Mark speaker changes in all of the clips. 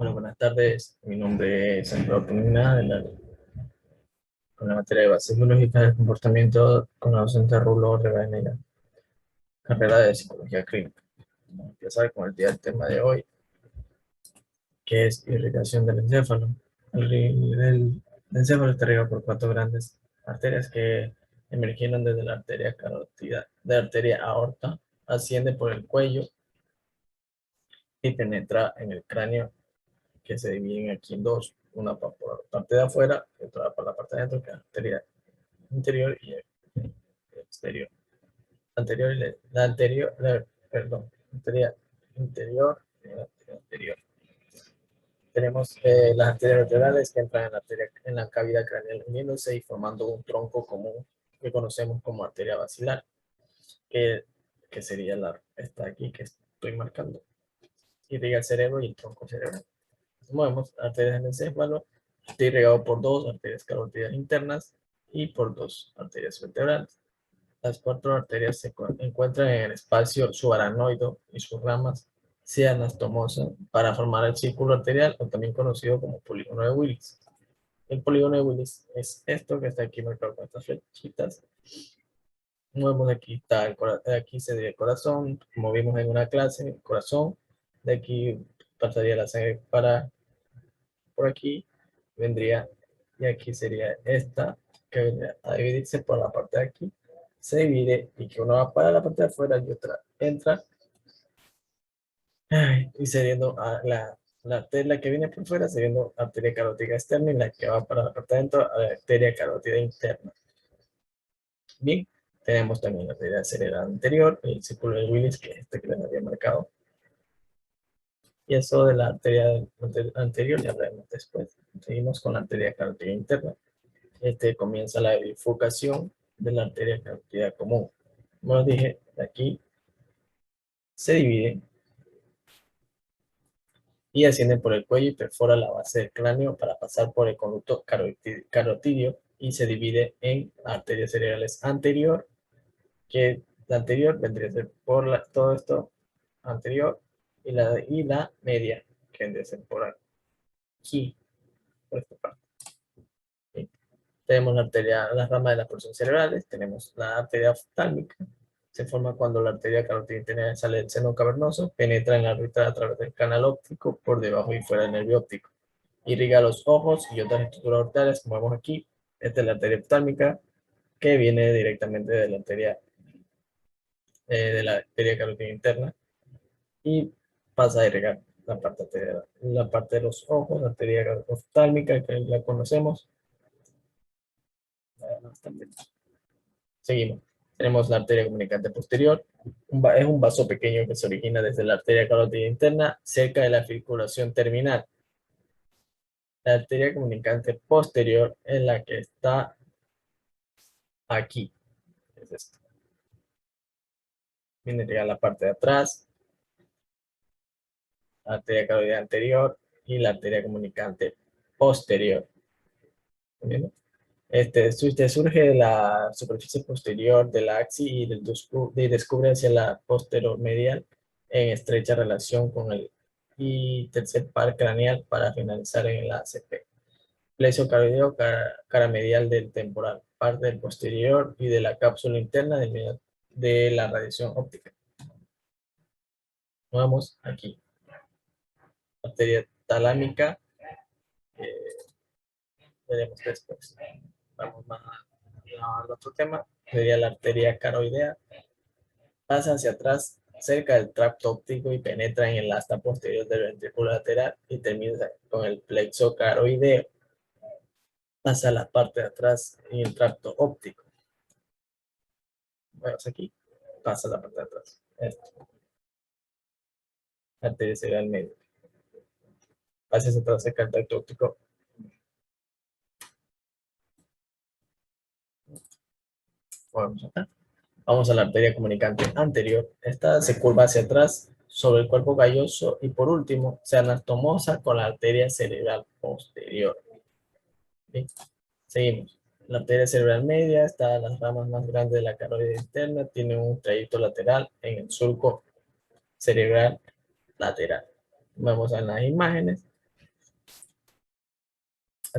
Speaker 1: Bueno, buenas tardes. Mi nombre es Santiago Pumina, con la materia de bases biológicas del comportamiento con la docente Rulo Rivadeneira, carrera de psicología clínica. Vamos a empezar con el día del tema de hoy, que es irrigación del encéfalo. El encéfalo está regado por cuatro grandes arterias que emergieron desde la arteria carótida, de la arteria aorta, asciende por el cuello y penetra en el cráneo, que se dividen aquí en dos, una por la parte de afuera y otra por la parte de adentro, que es la arteria interior y exterior. Perdón, anterior, interior y anterior. Tenemos las arterias laterales que entran en la cavidad craneal uniéndose y formando un tronco común que conocemos como arteria basilar, que, que sería esta aquí que estoy marcando. Irriga el cerebro y el tronco cerebral. Movemos arterias del encéfalo, está irrigado por dos arterias carótidas internas y por dos arterias vertebrales. Las cuatro arterias se encuentran en el espacio subaracnoide y sus ramas se anastomosan para formar el círculo arterial, o también conocido como polígono de Willis. El polígono de Willis es esto que está aquí marcado con estas flechitas. Vemos aquí, aquí se dice el corazón, como vimos en una clase, el corazón. De aquí pasaría la sangre para por aquí, vendría, y aquí sería esta, que vendría a dividirse por la parte de aquí. Se divide y que uno va para la parte de afuera y otra entra. Y sería la arteria que viene por fuera, sería arteria carótida externa, y la que va para la parte de adentro, arteria carótida interna. Bien, tenemos también la arteria cerebral anterior, el círculo de Willis, que es este que les había marcado. Y eso de la arteria anterior ya hablaremos después. Seguimos con la arteria carótida interna. Comienza la bifurcación de la arteria carótida común. Como les dije, de aquí se divide y asciende por el cuello y perfora la base del cráneo para pasar por el conducto carotidio y se divide en arterias cerebrales anterior, que la anterior vendría a ser por todo esto anterior, y la media, que vendría a ser por aquí, por esta parte. ¿Sí? Tenemos la rama de las porciones cerebrales, tenemos la arteria oftálmica. Se forma cuando la arteria carótida interna sale del seno cavernoso, penetra en la órbita a través del canal óptico por debajo y fuera del nervio óptico. Irriga los ojos y otras estructuras orbitales, como vemos aquí. Esta es la arteria oftálmica, que viene directamente de la arteria carótida interna y pasa a irrigar la parte de los ojos, la arteria oftálmica, que la conocemos. Seguimos. Tenemos la arteria comunicante posterior. Es un vaso pequeño que se origina desde la arteria carótida interna, cerca de la circulación terminal. La arteria comunicante posterior es la que está aquí. Es esta. Viene a la parte de atrás, la arteria carótida anterior y la arteria comunicante posterior. Surge de la superficie posterior de la axis y descubre hacia la posteromedial en estrecha relación con el y tercer par craneal para finalizar en el ACP. Plexo caroideo cara medial del temporal, parte del posterior y de la cápsula interna de la radiación óptica. Vamos aquí. Arteria talámica. Veremos después. Vamos más al otro tema. Sería la arteria caroidea. Pasa hacia atrás cerca del tracto óptico y penetra en el asta posterior del ventrículo lateral y termina con el plexo caroideo. Pasa a la parte de atrás en el tracto óptico. Vemos aquí, pasa a la parte de atrás. Esto. Arteria cerebral media. Pasa hacia atrás cerca del tracto óptico. Vamos acá. Vamos a la arteria comunicante anterior. Esta se curva hacia atrás sobre el cuerpo calloso y por último se anastomosa con la arteria cerebral posterior. ¿Bien? Seguimos. La arteria cerebral media está en las ramas más grandes de la carótida interna, tiene un trayecto lateral en el surco cerebral lateral. Vamos a las imágenes.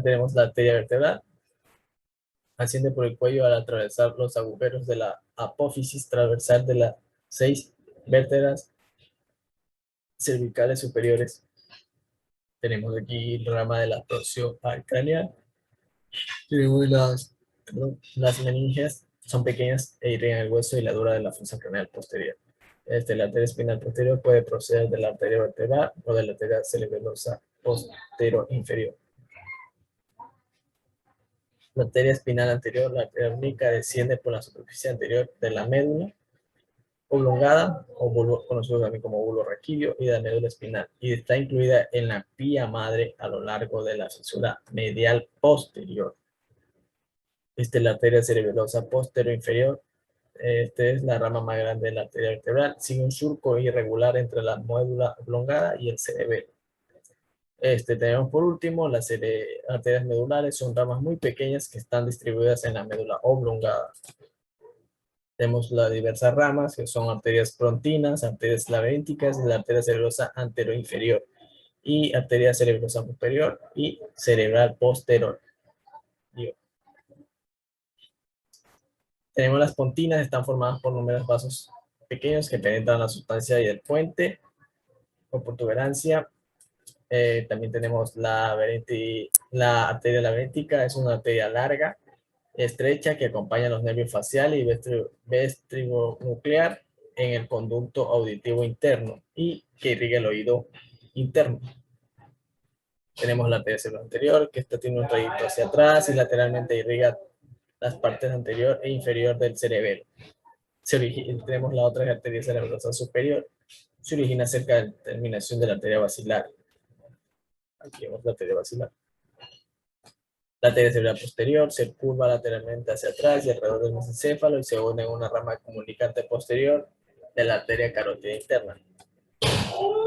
Speaker 1: Tenemos la arteria vertebral. Asciende por el cuello al atravesar los agujeros de la apófisis transversal de las 6 vértebras cervicales superiores. Tenemos aquí el rama de la torsión craneal. Tenemos las meninges, son pequeñas e irrigan el hueso y la dura de la fosa craneal posterior. La arteria espinal posterior puede proceder de la arteria vertebral o de la arteria cerebelosa posterior inferior. La arteria espinal anterior, la arteria única, desciende por la superficie anterior de la médula oblongada, o bulbo, conocido también como bulbo raquídeo, y de la médula espinal, y está incluida en la pía madre a lo largo de la fisura medial posterior. La arteria cerebelosa posterior inferior. Esta es la rama más grande de la arteria vertebral. Sigue un surco irregular entre la médula oblongada y el cerebelo. Tenemos por último las arterias medulares. Son ramas muy pequeñas que están distribuidas en la médula oblongada. Tenemos las diversas ramas que son arterias frontinas, arterias laberínticas y la arteria cerebrosa anteroinferior y arteria cerebrosa superior y cerebral posterior. Tenemos las pontinas, están formadas por numerosos vasos pequeños que penetran la sustancia y el puente o protuberancia. También tenemos la arteria laberíntica, es una arteria larga, estrecha, que acompaña los nervios faciales y vestibulonuclear en el conducto auditivo interno y que irriga el oído interno. Tenemos la arteria cerebral anterior, que esta tiene un trayecto hacia atrás y lateralmente irriga las partes anterior e inferior del cerebelo. Tenemos la otra arteria cerebrosa superior. Se origina cerca de la terminación de la arteria basilar. Aquí vemos la arteria basilar. La arteria cerebral posterior se curva lateralmente hacia atrás y alrededor del mesencéfalo y se une en una rama comunicante posterior de la arteria carótida interna.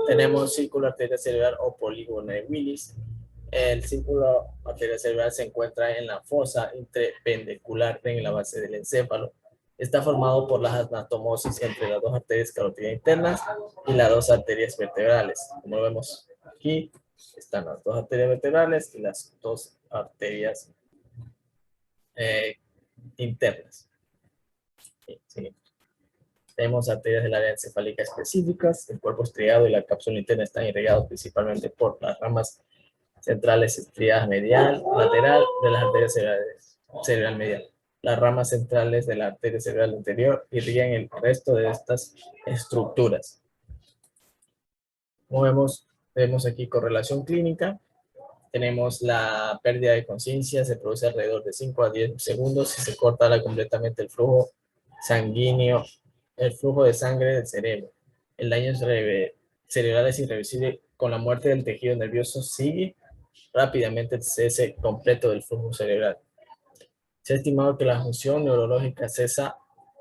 Speaker 1: Tenemos círculo arteria cerebral o polígono de Willis. El círculo arteria cerebral se encuentra en la fosa interpendicular en la base del encéfalo. Está formado por las anatomosis entre las dos arterias carótidas internas y las dos arterias vertebrales. Como vemos aquí, están las dos arterias vertebrales y las dos arterias internas. Sí. Tenemos arterias del área encefálica específicas. El cuerpo estriado y la cápsula interna están irrigados principalmente por las ramas centrales estriadas medial, lateral de las arterias cerebral medial. Las ramas centrales de la arteria cerebral anterior irrigan el resto de estas estructuras. Como vemos aquí correlación clínica. Tenemos la pérdida de conciencia, se produce alrededor de 5 a 10 segundos si se corta completamente el flujo sanguíneo, el flujo de sangre del cerebro. El daño cerebral es irreversible. Con la muerte del tejido nervioso sigue rápidamente el cese completo del flujo cerebral. Se ha estimado que la función neurológica cesa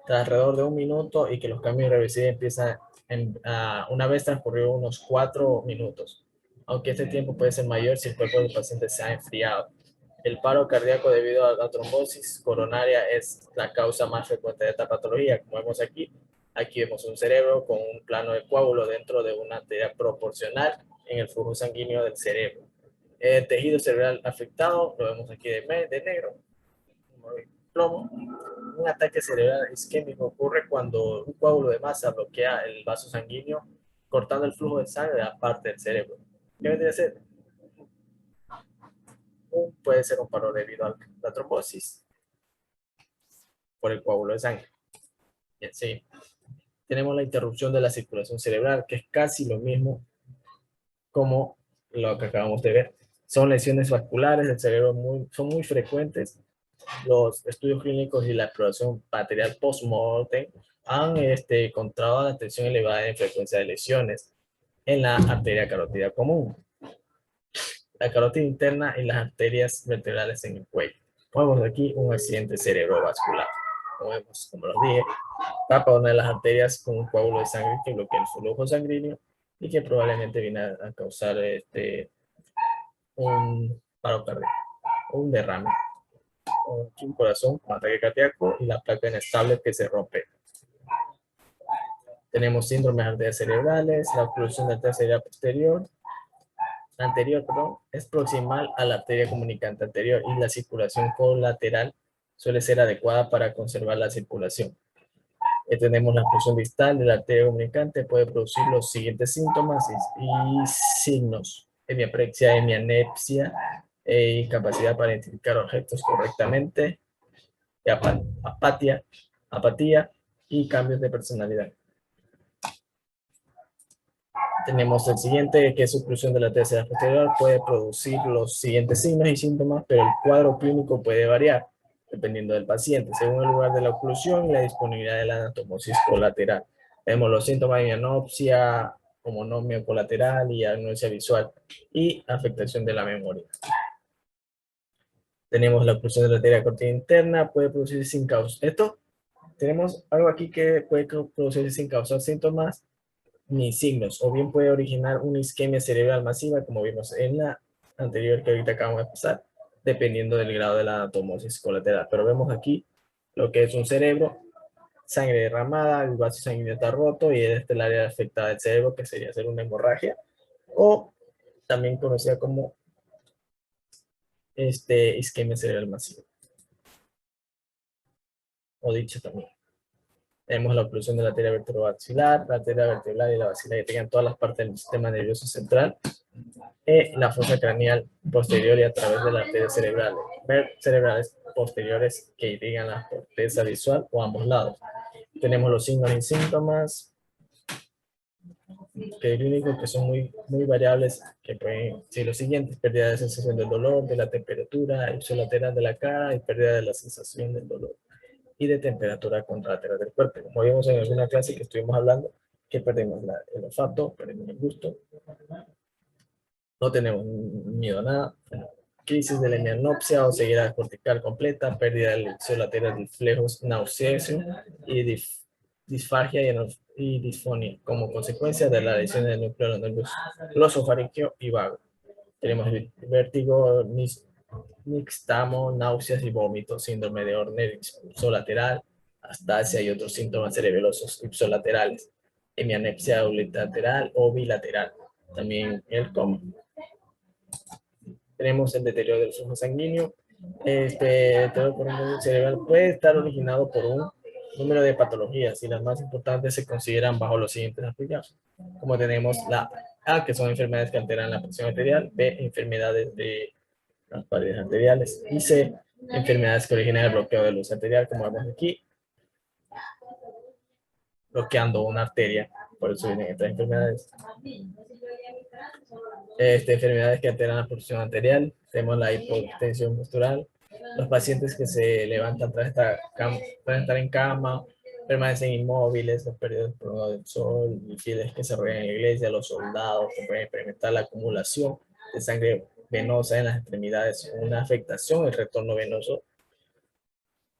Speaker 1: tras alrededor de 1 minuto y que los cambios irreversibles empiezan una vez transcurrido unos 4 minutos, aunque este tiempo puede ser mayor si el cuerpo del paciente se ha enfriado. El paro cardíaco debido a la trombosis coronaria es la causa más frecuente de esta patología. Como vemos aquí, vemos un cerebro con un plano de coágulo dentro de una arteria proporcional en el flujo sanguíneo del cerebro. El tejido cerebral afectado, lo vemos aquí de negro, plomo. Un ataque cerebral isquémico ocurre cuando un coágulo de masa bloquea el vaso sanguíneo, cortando el flujo de sangre a parte del cerebro. ¿Qué vendría a ser? Puede ser un paro debido a la trombosis por el coágulo de sangre. Bien, sí. Tenemos la interrupción de la circulación cerebral, que es casi lo mismo como lo que acabamos de ver. Son lesiones vasculares del cerebro son muy frecuentes. Los estudios clínicos y la exploración material post-mortem han encontrado la tensión elevada en frecuencia de lesiones en la arteria carótida común, la carótida interna y las arterias vertebrales en el cuello. Vemos aquí un accidente cerebrovascular. Como los dije, tapa una de las arterias con un coágulo de sangre que bloquea el flujo sanguíneo y que probablemente viene a causar un paro cardíaco, un derrame, un corazón con ataque cardíaco y la placa inestable que se rompe. Tenemos síndrome de arterias cerebrales, la oclusión de la arteria cerebral posterior, anterior, perdón, es proximal a la arteria comunicante anterior y la circulación colateral suele ser adecuada para conservar la circulación. Tenemos la oclusión distal de la arteria comunicante, puede producir los siguientes síntomas y signos: hemiaprexia, hemianepsia, incapacidad para identificar objetos correctamente, apatía y cambios de personalidad. Tenemos el siguiente, que es oclusión de la tercera posterior, puede producir los siguientes signos y síntomas, pero el cuadro clínico puede variar dependiendo del paciente, según el lugar de la oclusión y la disponibilidad de la anatomosis colateral. Tenemos los síntomas de mianopsia, como nomio colateral y agnosia visual, y afectación de la memoria. Tenemos la oclusión de la arteria carotida interna, puede producir sin causa. Tenemos algo aquí que puede producir sin causar síntomas ni signos, o bien puede originar una isquemia cerebral masiva, como vimos en la anterior que ahorita acabamos de pasar, dependiendo del grado de la anatomosis colateral. Pero vemos aquí lo que es un cerebro, sangre derramada, el vaso sanguíneo está roto y este es el área afectada del cerebro, que sería hacer una hemorragia, o también conocida como isquemia cerebral masiva, o dicho también. Tenemos la oclusión de la arteria vertebromaxilar, la arteria vertebral y la basilar, que tengan todas las partes del sistema nervioso central, la fosa craneal posterior y a través de las arterias cerebrales posteriores que irrigan la corteza visual o ambos lados. Tenemos los signos y síntomas clínicos que son muy variables, que pueden ser los siguientes: pérdida de sensación del dolor, de la temperatura, ipsilateral de la cara y pérdida de la sensación del dolor y de temperatura contralateral del cuerpo. Como vimos en alguna clase que estuvimos hablando, que perdemos el olfato, perdemos el gusto, no tenemos miedo a nada, crisis de la hemianopsia o ceguera cortical completa, pérdida del ictio lateral del flejos nauseoso y disfagia y disfonía como consecuencia de la lesión del núcleo glosofaringeo y vago. Tenemos vértigo, nixtamo, náuseas y vómitos, síndrome de Horner ipsolateral, astasia y otros síntomas cerebelosos ipsolaterales, hemianepsia unilateral o bilateral. También el coma. Tenemos el deterioro del flujo sanguíneo. Deterioro cerebral puede estar originado por un número de patologías y las más importantes se consideran bajo los siguientes aspectos, como tenemos la A, que son enfermedades que alteran la presión arterial; B, enfermedades de las paredes arteriales; y C, enfermedades que originan el bloqueo de luz arterial, como vemos aquí, bloqueando una arteria. Por eso vienen estas enfermedades. Enfermedades que alteran la presión arterial. Tenemos la hipotensión postural. Los pacientes que se levantan tras estar en cama, permanecen inmóviles, los periodos prolongados del sol, y fieles que se reúnen en la iglesia, los soldados que pueden experimentar la acumulación de sangre venosa en las extremidades, una afectación, el retorno venoso.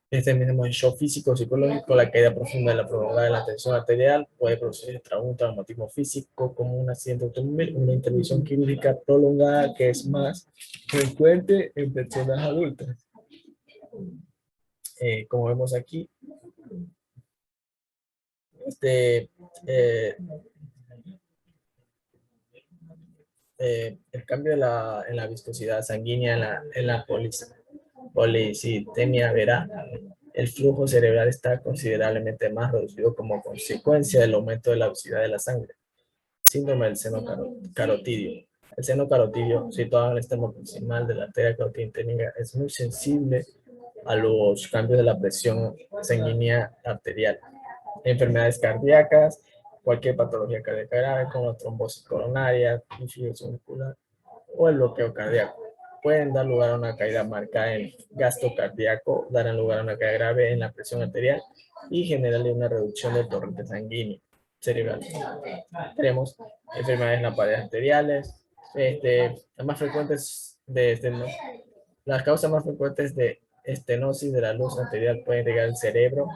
Speaker 1: Mismo shock físico, psicológico, la caída profunda de la prolongada de la tensión arterial puede producir un traumatismo físico como un accidente automóvil, una intervención quirúrgica prolongada, que es más frecuente en personas adultas. Como vemos aquí, el cambio en la viscosidad sanguínea, en la policitemia vera, el flujo cerebral está considerablemente más reducido como consecuencia del aumento de la velocidad de la sangre. Síndrome del seno carotidio. El seno carotidio, situado en el extremo proximal de la arteria carótida interna, es muy sensible a los cambios de la presión sanguínea arterial. Enfermedades cardíacas, cualquier patología cardíaca grave como trombosis coronaria, insuficiencia muscular o el bloqueo cardíaco pueden dar lugar a una caída marcada en gasto cardíaco, darán lugar a una caída grave en la presión arterial y generarle una reducción del torrente sanguíneo cerebral. Tenemos enfermedades en las paredes arteriales. Las más frecuentes las causas más frecuentes de estenosis de la luz arterial pueden llegar al cerebro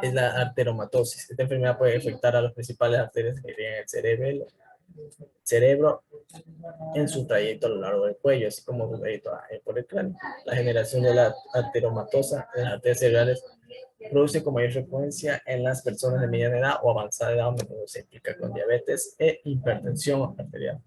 Speaker 1: es la arteromatosis. Esta enfermedad puede afectar a las principales arterias que llegan al cerebro en su trayecto a lo largo del cuello, así como su trayecto por el cráneo. La generación de la arteromatosa en las arterias cerebrales produce con mayor frecuencia en las personas de mediana edad o avanzada edad, donde se implica con diabetes e hipertensión arterial.